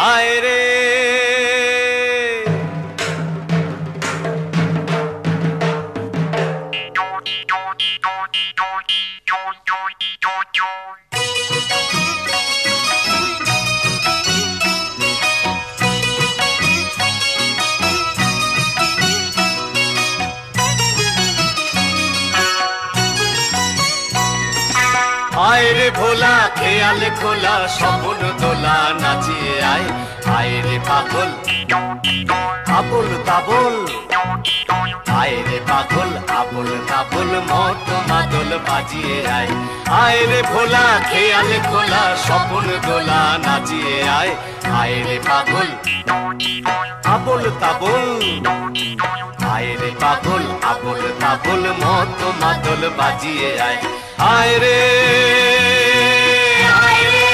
আয় রে আয় রে ভোলা খেয়াল খোলা স্বপ্ন দোলা নাচিয়ে আয় আয় রে পাগল আবুল তাবুল আয় রে পাগল আবুল তাবুল মত মাদল বাজিয়ে আয় আয় রে ভোলা খেয়াল খোলা স্বপ্ন দোলা নাচিয়ে আয় আয় রে পাগল আবুল তাবুল আয় রে পাগল আবুল তাবুল মত মাদল বাজিয়ে আয় আয় রে আয় রে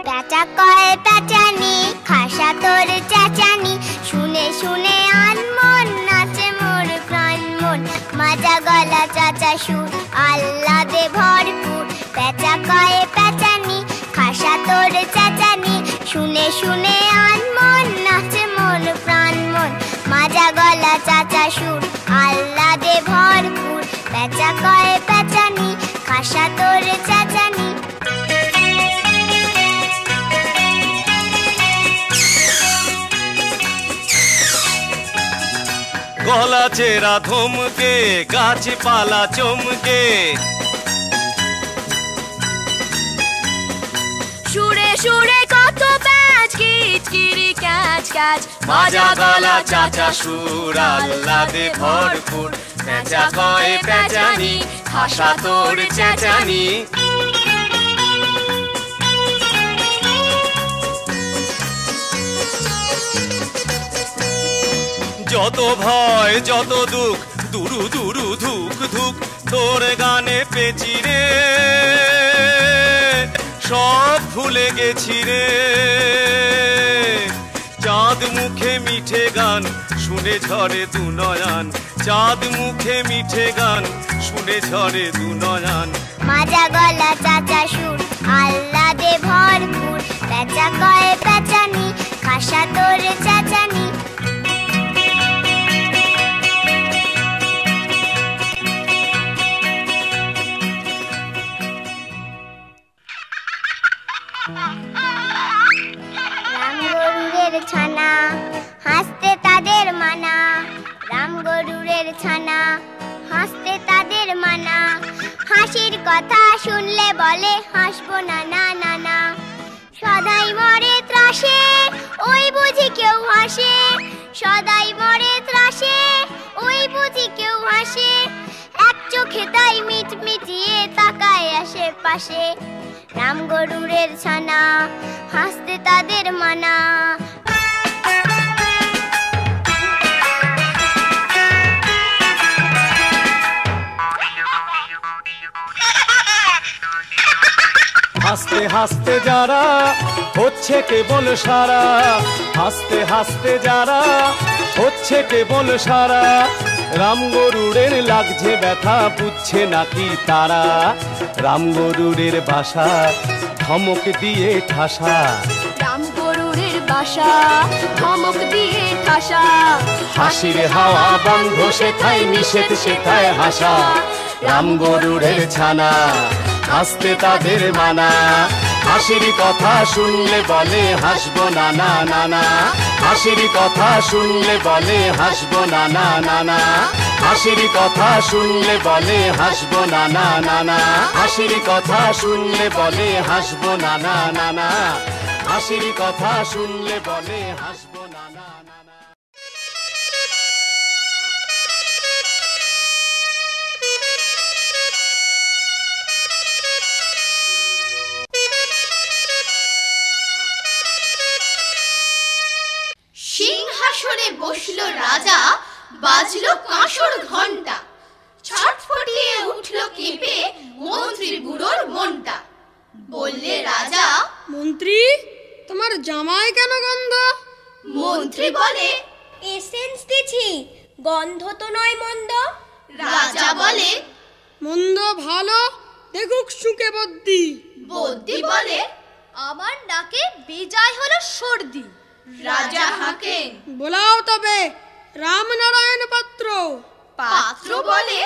প্যাঁচা কয় প্যাঁচানি খাসা তোর চেঁচানি শুনে শুনে আনমন নাচে মোর প্রাণ মন মাজা গলা চাচা সুর আহ্লাদে ভরপুর প্যাঁচা কয় প্যাঁচানি খাসা তোর চেঁচানি শুনে শুনে আনমন নাচে মোর প্রাণ মন মাজা গলা চাচা সুর আহ্লাদে ভরপুর প্যাঁচা কয় প্যাঁচানি খাসা তোর চেঁচানি গলা চেরা ধমকে গাছপালা চমকে সুরে সুরে কত প্যাচ কিচকিরি ক্যাচ ক্যাচ মাজা গলা চাচা সুর আহ্লাদে ভরপুর প্যাঁচা কয় প্যাঁচানি খাসা তোর চেঁচানি যত ভয় যত দুঃখ দুরু দুরু ধুক ধুক তোর গানে পেঁচি রে সব ভুলে গেছি রে চাঁদ মুখে মিঠে গান শুনে ঝরে দু নয়ন চাঁদ মুখে মিঠে গান শুনে ঝরে দু নয়ন মাজা গলা চাচা সুর আহ্লাদে ভরপুর প্যাঁচা কয় প্যাঁচানি খাসা তোর চেঁচানি রাম গরুরের ছানা হাসতে তাদের মানা রাম গরুরের ছানা হাসতে তাদের মানা হাসির কথা শুনলে বলে হাসবো না না না না সদাই মরে ত্রাসে ওই বুঝি কেউ হাসে সদাই মরে ত্রাসে ওই বুঝি কেউ হাসে এক চোখে তাই মিট মিটিয়ে তাকায় আশেপাশে রাম গরুরের ছানা হাসতে তাদের মানা হাসতে হাসতে যারা হচ্ছে কেবল সারা হাসতে হাসতে যারা হচ্ছে কেবল সারা রাম গরুরের লাগছে ব্যথা বুঝছে নাকি তারা রাম গরুরের বাসা ধমক দিয়ে ঠাসা রাম গরুরের বাসা ধমক দিয়ে ঠাসা হাসির হাওয়া বন্ধ সেথায় নিষেধ সেথায় হাসা রাম গরুরের ছানা হাসতে তাদের মানা হাসির কথা শুনলে বলে হাসবো না না না না হাসির কথা শুনলে বলে হাসবো না না না না হাসির কথা শুনলে বলে হাসবো না না না না হাসির কথা শুনলে বলে হাসবো না না না না হাসির কথা শুনলে বলে হাসবো না না না না সিংহাসনে বসলো রাজা বাজলো কাঁসর ঘন্টা ছটফটিয়ে উঠল কেঁপে মন্ত্রী বুড়োর মনটা। বললে রাজা, মন্ত্রী, তোমার জামায় কেন গন্ধ? মন্ত্রী বলে, এসেন্স দিছি, গন্ধ তো নয় মন্দ। রাজা বলে, মন্দ ভালো, দেখুক শুকে বদ্যি। বদ্যি বলে, আমার নাকে বেজায় হলো সর্দি। রাজা হাঁকেন। বলাও তবে রামনারায়ণ পাত্র। পাত্র বলে,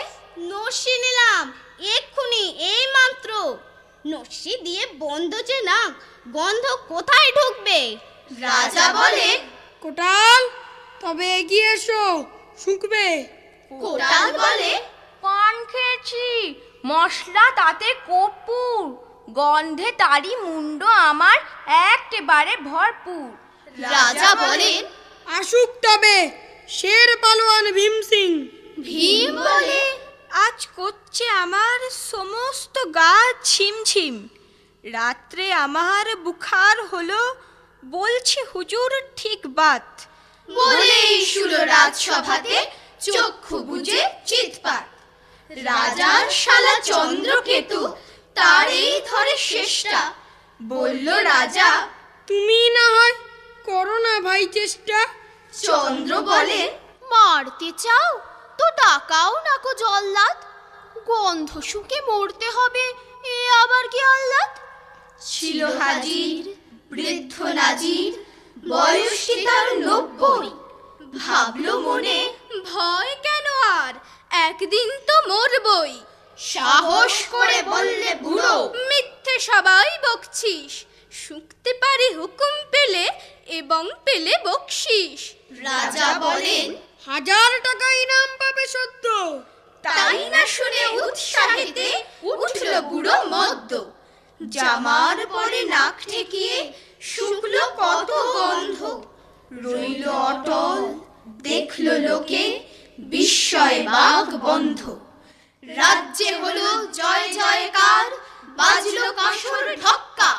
নস্যি নিলাম এক্ষুনি এই মাত্র। নস্যি দিয়ে বন্ধ যে নাক, গন্ধ কোথায় ঢুকবে? রাজা বলে, কোটাল, তবে এগিয়ে এসো, শুকবে। কোটাল বলে, পান খেয়েছি, মশলা তাতে কর্পূর, গন্ধে তারি মুন্ড আমার একেবারে ভরপুর। রাজা বলেন, আসুক তবে শের পালোয়ান ভীম সিং। ভীম বলে, আজ করছে আমার সমস্ত গা ছিমছিম, রাত্রে আমার বুখার হলো, বলছি হুজুর ঠিক বাত। বলেই শুলো রাজসভাতে চক্ষু বুজে চিৎপাত। রাজার শালা চন্দ্রকেতু তারই ধরে শেষটা। বলল রাজা, তুমি না হয় করো না ভাই চেষ্টা। চন্দ্র বলে, মারতে চাও তো টাকাও নাকো জল্লাদ। গন্ধ শুকে মরতে হবে, এ আবার কি আহ্লাদ? ছিল হাজির বৃদ্ধ নাজির, বয়সী তার 90। ভাবলো মনে, ভয় কেন আর, একদিন তো মরবই। সাহস করে বললে বুড়ো, মিথ্যে সবাই বকছিস, শুকতে পারি হুকুম পেলে এবং পেলে বকশিস। রাজা বলেন, 1000 টাকা ইনাম পাবে সদ্য। তাই না শুনে উৎসাহেতে উঠল বুড়ো মদ্য। জামার পরে নাক ঠেকিয়ে শুকলো কত গন্ধ। রইল অটল, দেখলো লোকে বিস্ময় বাগ বন্ধ। রাজ্যে হলো জয় জয়কার, বাজলো কাঁসর ঢক্কা।